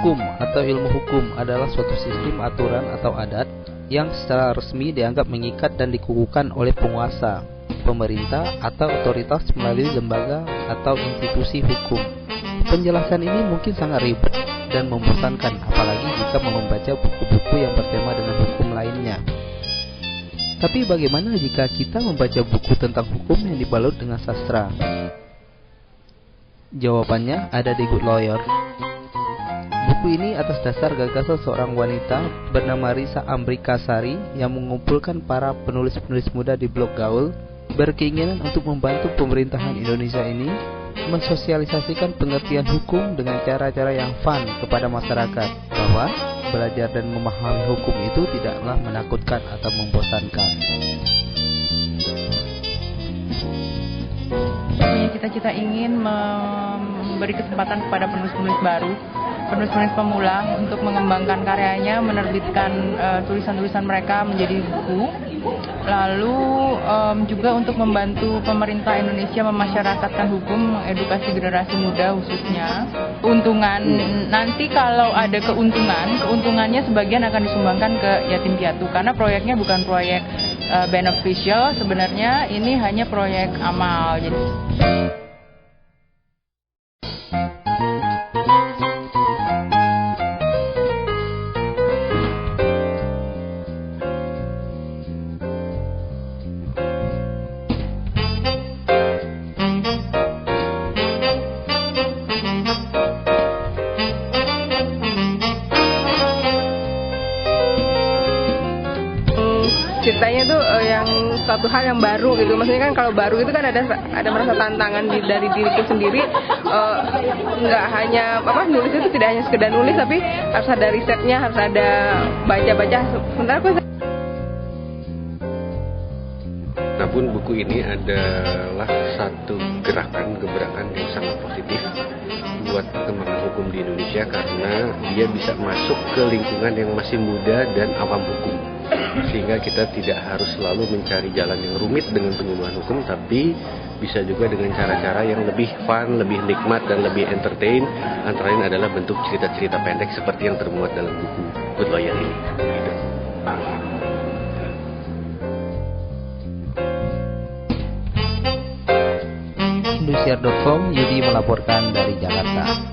Hukum atau ilmu hukum adalah suatu sistem aturan atau adat yang secara resmi dianggap mengikat dan dikukuhkan oleh penguasa, pemerintah, atau otoritas melalui lembaga atau institusi hukum. Penjelasan ini mungkin sangat ribet dan membosankan, apalagi jika membaca buku-buku yang bertema dengan hukum lainnya. Tapi bagaimana jika kita membaca buku tentang hukum yang dibalut dengan sastra? Jawabannya ada di Good Lawyer. Buku ini atas dasar gagasan seorang wanita bernama Risa Amrikasari yang mengumpulkan para penulis-penulis muda di blog Gaul berkeinginan untuk membantu pemerintahan Indonesia ini mensosialisasikan pengertian hukum dengan cara-cara yang fun kepada masyarakat, bahwa belajar dan memahami hukum itu tidaklah menakutkan atau membosankan. Punya cita-cita ingin memberi kesempatan kepada penulis-penulis baru, penulis-penulis pemula untuk mengembangkan karyanya, menerbitkan tulisan-tulisan mereka menjadi buku, lalu juga untuk membantu pemerintah Indonesia memasyarakatkan hukum, mengedukasi generasi muda khususnya. Keuntungan nanti kalau ada keuntungannya sebagian akan disumbangkan ke yatim piatu, karena proyeknya bukan proyek beneficial, sebenarnya ini hanya proyek amal. Jadi ceritanya tuh yang satu hal yang baru gitu. Maksudnya kan kalau baru itu kan ada merasa tantangan dari diriku sendiri. Nggak hanya nulis itu tidak hanya sekedar nulis, tapi harus ada risetnya, harus ada baca-baca. Sementara aku Namun buku ini adalah satu gebrakan yang sangat positif buat perkembangan hukum di Indonesia, karena dia bisa masuk ke lingkungan yang masih muda dan awam hukum, sehingga kita tidak harus selalu mencari jalan yang rumit dengan penyuluhan hukum, tapi bisa juga dengan cara-cara yang lebih fun, lebih nikmat, dan lebih entertain. Antara lain adalah bentuk cerita-cerita pendek seperti yang termuat dalam buku Good Lawyer ini. Indosiar.com, Yudi melaporkan dari Jakarta.